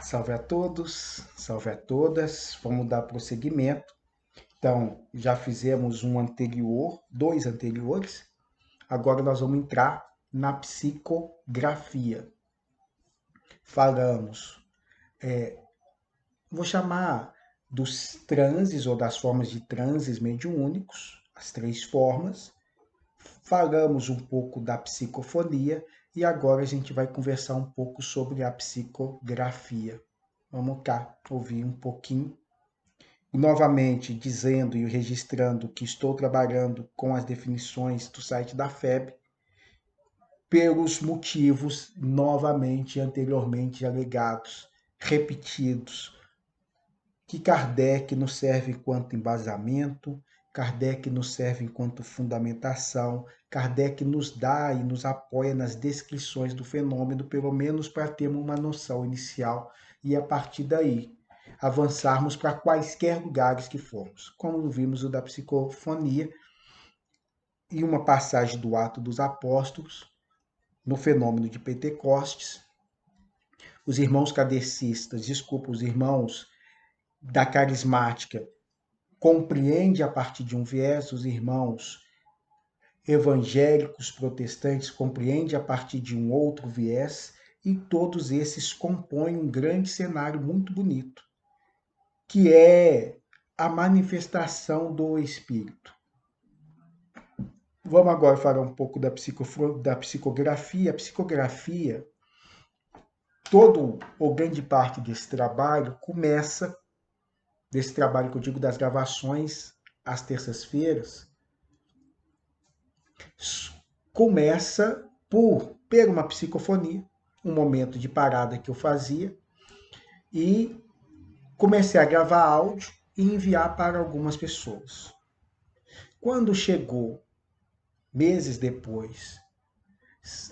Salve a todos, salve a todas. Vamos dar prosseguimento. Então, já fizemos um anterior, dois anteriores. Agora nós vamos entrar na psicografia. Falamos, vou chamar dos transes ou das formas de transes mediúnicos, as três formas. Falamos um pouco da psicofonia e agora a gente vai conversar um pouco sobre a psicografia. Vamos cá ouvir um pouquinho. Novamente dizendo e registrando que estou trabalhando com as definições do site da FEB, pelos motivos novamente anteriormente alegados, repetidos, que Kardec nos serve enquanto embasamento, Kardec nos serve enquanto fundamentação, Kardec nos dá e nos apoia nas descrições do fenômeno, pelo menos para termos uma noção inicial e a partir daí avançarmos para quaisquer lugares que formos. Como vimos o da psicofonia e uma passagem do Atos dos Apóstolos, no fenômeno de Pentecostes, os irmãos kardecistas, os irmãos da carismática, compreende a partir de um viés, os irmãos evangélicos protestantes compreende a partir de um outro viés, e todos esses compõem um grande cenário muito bonito, que é a manifestação do Espírito. Vamos agora falar um pouco da psicografia. A psicografia, todo ou grande parte desse trabalho começa, desse trabalho que eu digo das gravações às terças-feiras, começa por uma psicofonia, um momento de parada que eu fazia, e comecei a gravar áudio e enviar para algumas pessoas. Quando chegou, meses depois,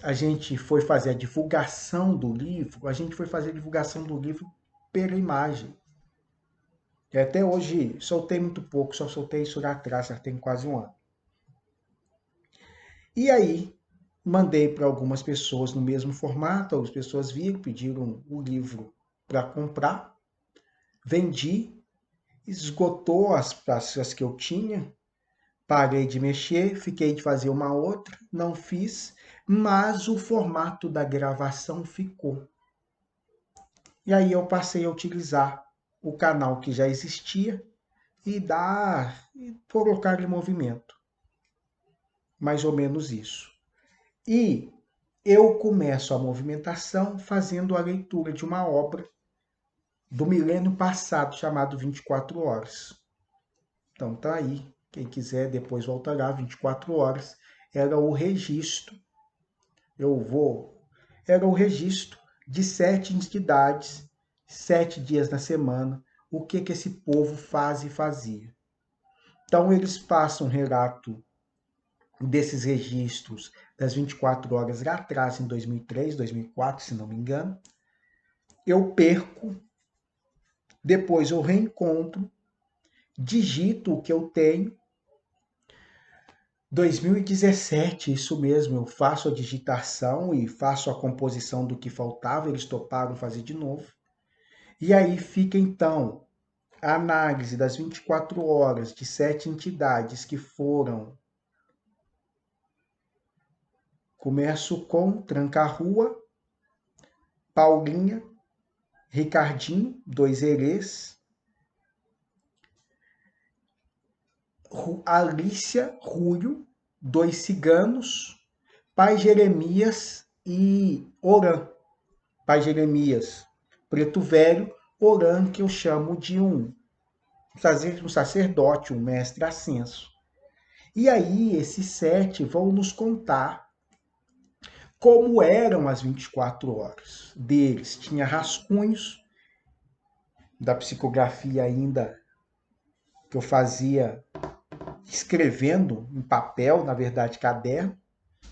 a gente foi fazer a divulgação do livro, pela imagem. E até hoje soltei muito pouco, só soltei isso lá atrás, já tem quase um ano. E aí, mandei para algumas pessoas no mesmo formato, as pessoas viram, pediram o livro para comprar, vendi, esgotou as pastas que eu tinha, parei de mexer, fiquei de fazer uma outra, não fiz, mas o formato da gravação ficou. E aí eu passei a utilizar o canal que já existia e colocar em movimento. Mais ou menos isso. E eu começo a movimentação fazendo a leitura de uma obra do milênio passado, chamado 24 Horas. Então tá aí, quem quiser depois voltará, 24 Horas, era o registro, era o registro de 7 entidades, 7 dias na semana, o que esse povo faz e fazia. Então eles passam um relato desses registros das 24 horas lá atrás, em 2003, 2004, se não me engano. Eu perco, depois eu reencontro, digito o que eu tenho. 2017, isso mesmo, eu faço a digitação e faço a composição do que faltava, eles toparam fazer de novo. E aí fica então a análise das 24 horas de 7 entidades que foram. Começo com Tranca-Rua, Paulinha, Ricardinho, 2 herês, Alícia, Rúlio, 2 ciganos, Pai Jeremias e Orã. Pai Jeremias, Preto Velho, Orã, que eu chamo de um sacerdote, um mestre ascenso. E aí esses 7 vão nos contar como eram as 24 horas deles. Tinha rascunhos da psicografia ainda que eu fazia escrevendo em papel, na verdade caderno,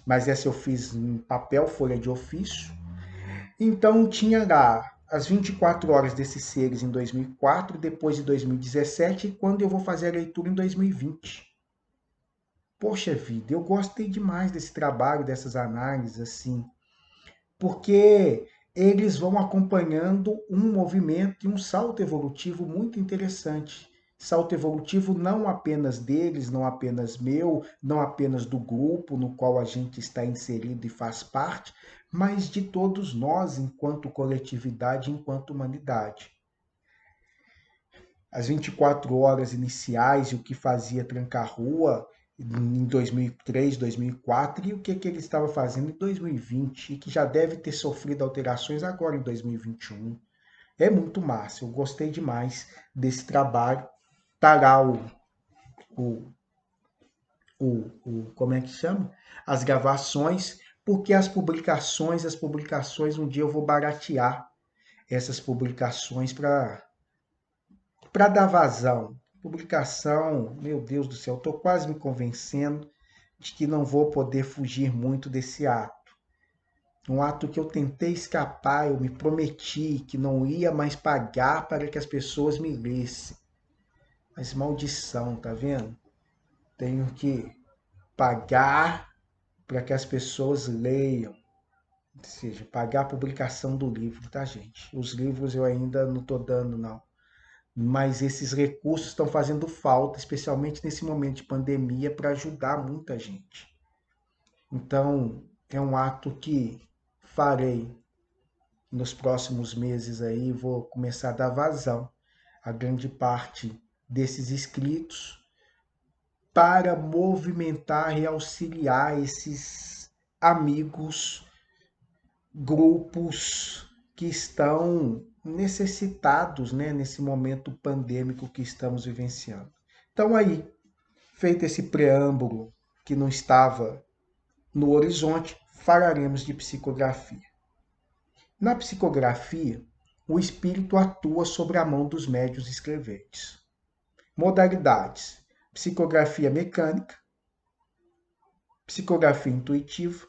mas essa eu fiz em papel, folha de ofício. Então tinha lá as 24 horas desses seres em 2004, depois de 2017, e quando eu vou fazer a leitura em 2020. Poxa vida, eu gostei demais desse trabalho, dessas análises, assim, porque eles vão acompanhando um movimento e um salto evolutivo muito interessante. Salto evolutivo não apenas deles, não apenas meu, não apenas do grupo no qual a gente está inserido e faz parte, mas de todos nós enquanto coletividade, enquanto humanidade. As 24 horas iniciais e o que fazia Tranca-Rua em 2003, 2004 e o que ele estava fazendo em 2020 e que já deve ter sofrido alterações agora em 2021. É muito massa, eu gostei demais desse trabalho. Tará o, como é que chama? As gravações, porque as publicações, um dia eu vou baratear essas publicações para dar vazão. Publicação, meu Deus do céu, estou quase me convencendo de que não vou poder fugir muito desse ato. Um ato que eu tentei escapar, eu me prometi que não ia mais pagar para que as pessoas me lessem. Mas maldição, tá vendo? Tenho que pagar para que as pessoas leiam. Ou seja, pagar a publicação do livro, tá, gente? Os livros eu ainda não estou dando, não. Mas esses recursos estão fazendo falta, especialmente nesse momento de pandemia, para ajudar muita gente. Então, é um ato que farei nos próximos meses aí, vou começar a dar vazão a grande parte desses escritos para movimentar e auxiliar esses amigos, grupos que estão necessitados, né, nesse momento pandêmico que estamos vivenciando. Então aí, feito esse preâmbulo que não estava no horizonte, falaremos de psicografia. Na psicografia, o espírito atua sobre a mão dos médiuns escreventes. Modalidades: psicografia mecânica, psicografia intuitiva,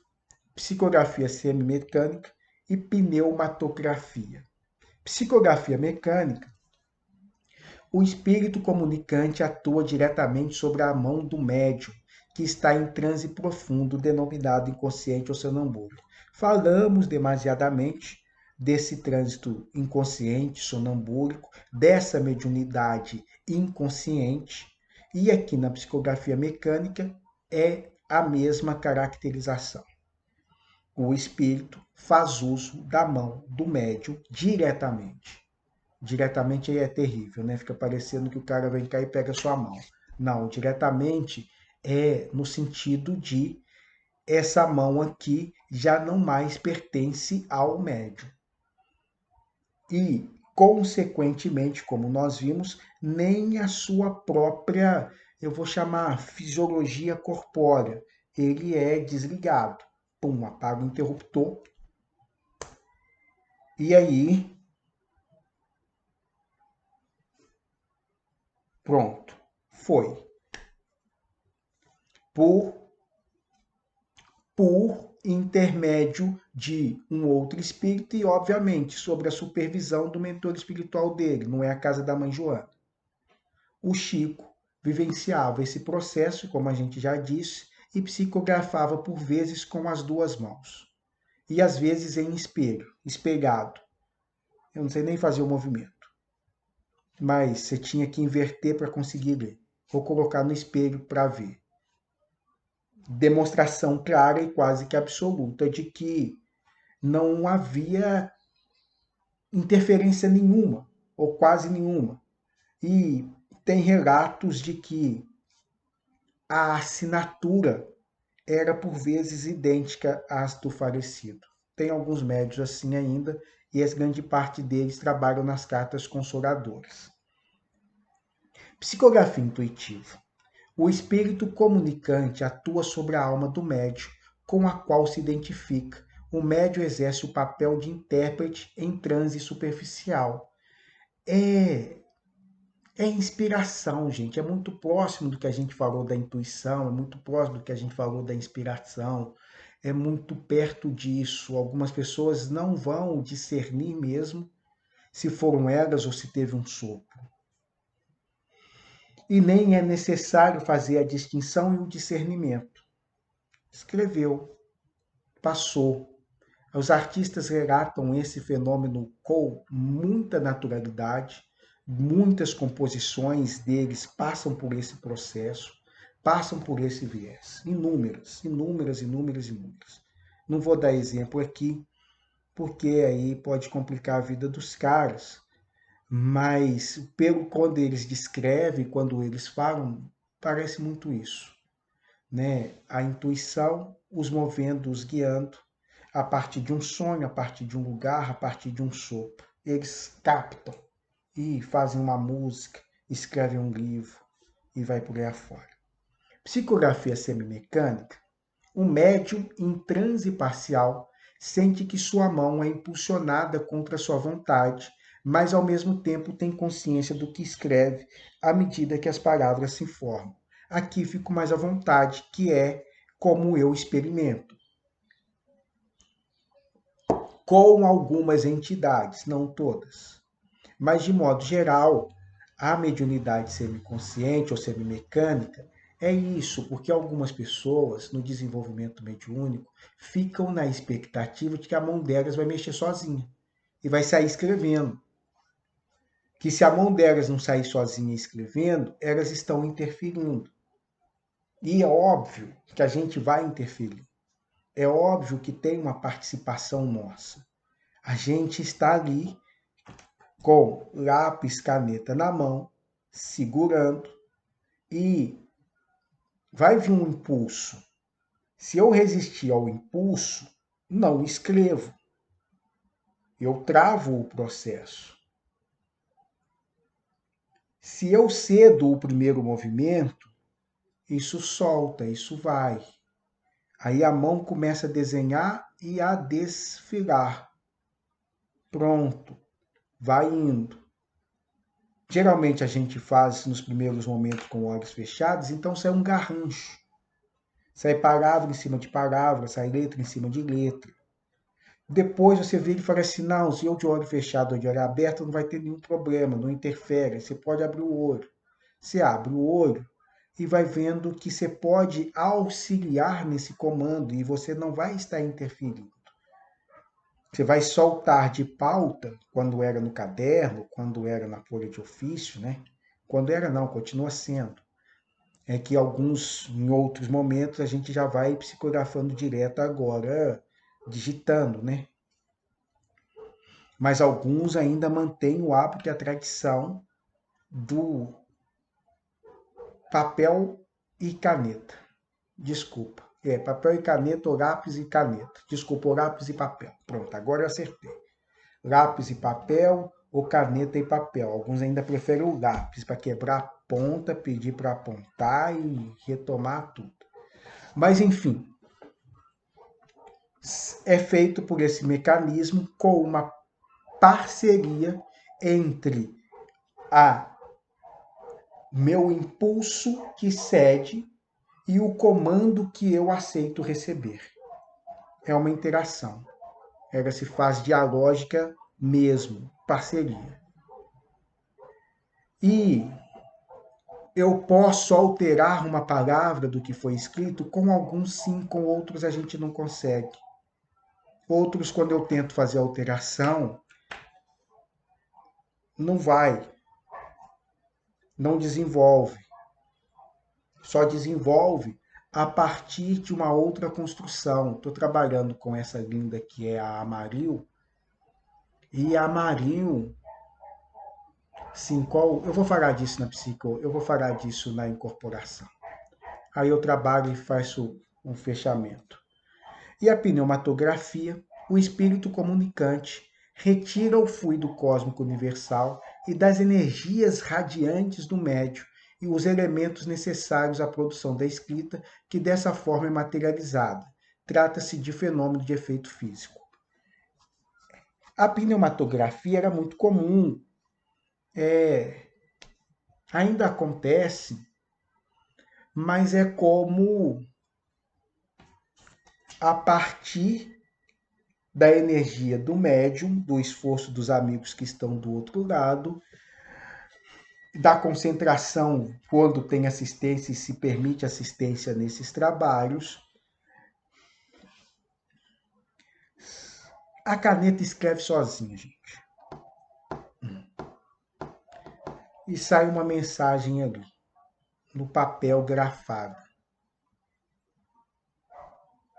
psicografia semimecânica e pneumatografia. Psicografia mecânica: o espírito comunicante atua diretamente sobre a mão do médium, que está em transe profundo, denominado inconsciente ou sonambúlico. Falamos demasiadamente desse trânsito inconsciente, sonambúlico, dessa mediunidade inconsciente, e aqui na psicografia mecânica é a mesma caracterização. O espírito faz uso da mão do médium diretamente. Diretamente aí é terrível, né? Fica parecendo que o cara vem cá e pega a sua mão. Não, diretamente é no sentido de essa mão aqui já não mais pertence ao médium. E, consequentemente, como nós vimos, nem a sua própria, eu vou chamar, fisiologia corpórea, ele é desligado. Pum, apaga o interruptor. E aí, pronto, foi. Por intermédio de um outro espírito e, obviamente, sobre a supervisão do mentor espiritual dele, não é a casa da mãe Joana. O Chico vivenciava esse processo, como a gente já disse, e psicografava por vezes com as duas mãos. E às vezes em espelho, espelhado. Eu não sei nem fazer o movimento. Mas você tinha que inverter para conseguir ler. Ou colocar no espelho para ver. Demonstração clara e quase que absoluta de que não havia interferência nenhuma, ou quase nenhuma. E tem relatos de que a assinatura era por vezes idêntica às do falecido. Tem alguns médios assim ainda, e a grande parte deles trabalham nas cartas consoladoras. Psicografia intuitiva. O espírito comunicante atua sobre a alma do médium, com a qual se identifica. O médium exerce o papel de intérprete em transe superficial. É inspiração, gente. É muito próximo do que a gente falou da intuição, é muito próximo do que a gente falou da inspiração, é muito perto disso. Algumas pessoas não vão discernir mesmo se foram elas ou se teve um sopro. E nem é necessário fazer a distinção e o discernimento. Escreveu, passou, Os artistas relatam esse fenômeno com muita naturalidade, muitas composições deles passam por esse processo, passam por esse viés. Inúmeras, inúmeras, inúmeras, inúmeras. Não vou dar exemplo aqui, porque aí pode complicar a vida dos caras. Mas pelo quando eles descrevem, quando eles falam, parece muito isso, né? A intuição os movendo, os guiando a partir de um sonho, a partir de um lugar, a partir de um sopro. Eles captam e fazem uma música, escrevem um livro e vai por aí afora. Psicografia semimecânica. O médium em transe parcial sente que sua mão é impulsionada contra sua vontade, mas ao mesmo tempo tem consciência do que escreve à medida que as palavras se formam. Aqui fico mais à vontade, que é como eu experimento. Com algumas entidades, não todas. Mas, de modo geral, a mediunidade semiconsciente ou semimecânica é isso, porque algumas pessoas, no desenvolvimento mediúnico, ficam na expectativa de que a mão delas vai mexer sozinha e vai sair escrevendo. Que se a mão delas não sair sozinha escrevendo, elas estão interferindo. E é óbvio que a gente vai interferir. É óbvio que tem uma participação nossa. A gente está ali com lápis, caneta na mão, segurando, e vai vir um impulso. Se eu resistir ao impulso, não escrevo. Eu travo o processo. Se eu cedo o primeiro movimento, isso solta, isso vai. Aí a mão começa a desenhar e a desfilar. Pronto, vai indo. Geralmente a gente faz nos primeiros momentos com olhos fechados, então sai um garrancho. Sai palavra em cima de palavra, sai letra em cima de letra. Depois você vira e fala assim, não, se eu de olho fechado ou de olho aberto não vai ter nenhum problema, não interfere, você pode abrir o olho. Você abre o olho e vai vendo que você pode auxiliar nesse comando e você não vai estar interferindo. Você vai soltar de pauta, quando era no caderno, quando era na folha de ofício, né? Quando era não, continua sendo. É que em outros momentos, a gente já vai psicografando direto agora, digitando, né? Mas alguns ainda mantêm o hábito e a tradição do papel e caneta. Desculpa. Papel e caneta, ou lápis e caneta. Desculpa, ou lápis e papel. Pronto, agora eu acertei. Lápis e papel ou caneta e papel. Alguns ainda preferem o lápis para quebrar a ponta, pedir para apontar e retomar tudo. Mas, enfim, é feito por esse mecanismo com uma parceria entre a meu impulso que cede e o comando que eu aceito receber. É uma interação. Ela se faz dialógica mesmo, parceria. E eu posso alterar uma palavra do que foi escrito, com alguns sim, com outros a gente não consegue. Outros, quando eu tento fazer alteração, não vai, não desenvolve. Só desenvolve a partir de uma outra construção. Estou trabalhando com essa linda que é a Amaril, e a Amaril, sim, eu vou falar disso na psico, eu vou falar disso na incorporação. Aí eu trabalho e faço um fechamento. E a pneumatografia, o espírito comunicante, retira o fluido cósmico universal e das energias radiantes do médium e os elementos necessários à produção da escrita, que dessa forma é materializada. Trata-se de fenômeno de efeito físico. A pneumatografia era muito comum. Ainda acontece, mas é como a partir da energia do médium, do esforço dos amigos que estão do outro lado, da concentração quando tem assistência e se permite assistência nesses trabalhos. A caneta escreve sozinha, gente. E sai uma mensagem ali, no papel grafado.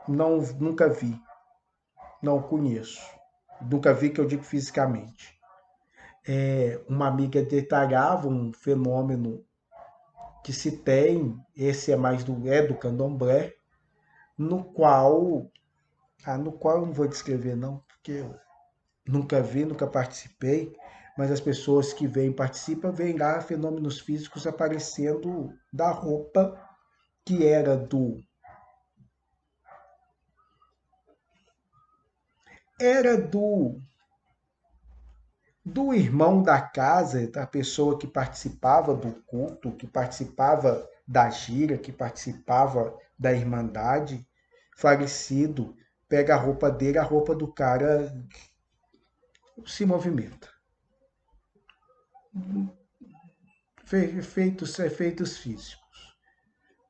Não, nunca vi, não conheço. Nunca vi, que eu digo fisicamente. Uma amiga detalhava um fenômeno que se tem, esse é mais do candomblé, no qual eu não vou descrever não, porque eu nunca vi, nunca participei, mas as pessoas que vêm participam, veem lá fenômenos físicos aparecendo da roupa que era do irmão da casa, da pessoa que participava do culto, que participava da gira, que participava da irmandade, falecido, pega a roupa dele, a roupa do cara se movimenta. Efeitos físicos.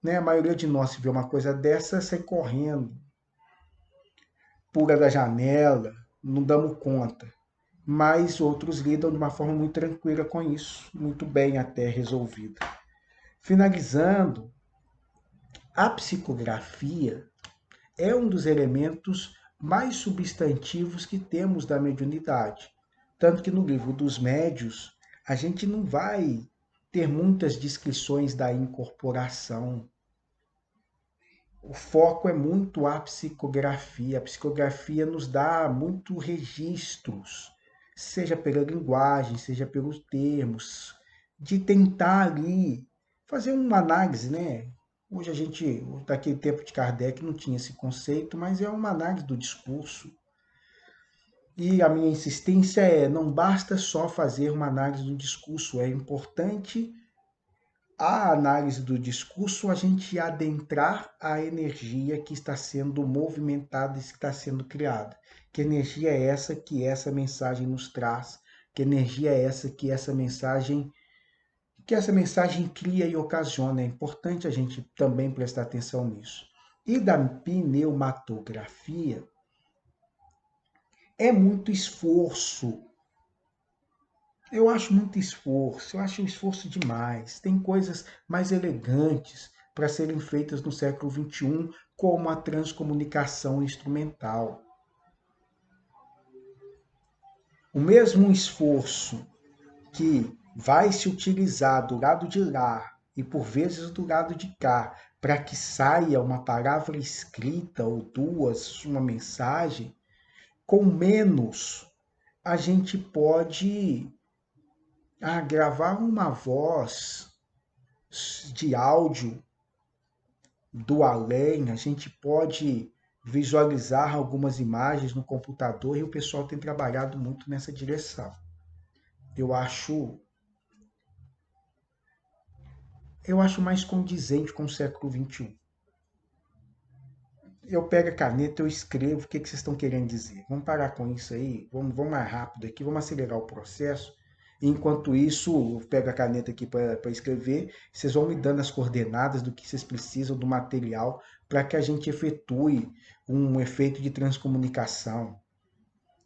Né? A maioria de nós, se vê uma coisa dessa, sai correndo, pula da janela, não damos conta. Mas outros lidam de uma forma muito tranquila com isso, muito bem até resolvida. Finalizando, a psicografia é um dos elementos mais substantivos que temos da mediunidade. Tanto que no livro dos médios, a gente não vai ter muitas descrições da incorporação. O foco é muito a psicografia. A psicografia nos dá muito registros, seja pela linguagem, seja pelos termos, de tentar ali fazer uma análise, né? Hoje a gente, daquele tempo de Kardec, não tinha esse conceito, mas é uma análise do discurso. E a minha insistência é, não basta só fazer uma análise do discurso, é importante a análise do discurso, a gente adentrar a energia que está sendo movimentada e que está sendo criada. Que energia é essa que essa mensagem nos traz? Que energia é essa que essa mensagem cria e ocasiona? É importante a gente também prestar atenção nisso. E da pneumatografia é muito esforço. Eu acho muito esforço, eu acho um esforço demais. Tem coisas mais elegantes para serem feitas no século XXI, como a transcomunicação instrumental. O mesmo esforço que vai se utilizar do lado de lá e por vezes do lado de cá, para que saia uma palavra escrita ou duas, uma mensagem, com menos a gente pode gravar uma voz de áudio do além, a gente pode visualizar algumas imagens no computador e o pessoal tem trabalhado muito nessa direção. Eu acho, eu acho mais condizente com o século XXI. Eu pego a caneta, eu escrevo o que vocês estão querendo dizer. Vamos parar com isso aí, vamos mais rápido aqui, vamos acelerar o processo. Enquanto isso, eu pego a caneta aqui para escrever, vocês vão me dando as coordenadas do que vocês precisam do material para que a gente efetue um efeito de transcomunicação,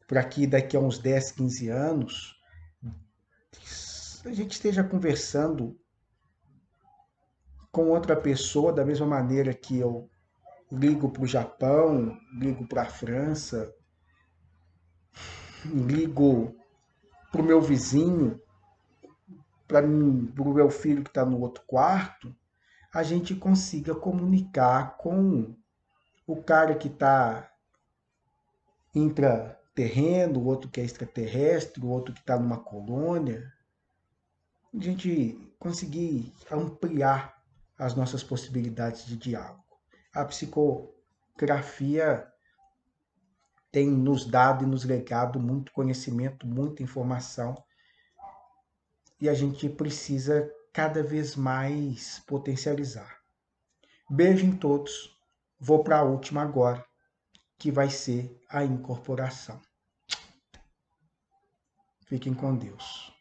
para que daqui a uns 10, 15 anos a gente esteja conversando com outra pessoa da mesma maneira que eu ligo para o Japão, ligo para a França, ligo para o meu vizinho, para o meu filho que está no outro quarto, a gente consiga comunicar com o cara que está intraterreno, o outro que é extraterrestre, o outro que está numa colônia, a gente conseguir ampliar as nossas possibilidades de diálogo. A psicografia tem nos dado e nos legado muito conhecimento, muita informação, e a gente precisa cada vez mais potencializar. Beijo em todos. Vou para a última agora, que vai ser a incorporação. Fiquem com Deus.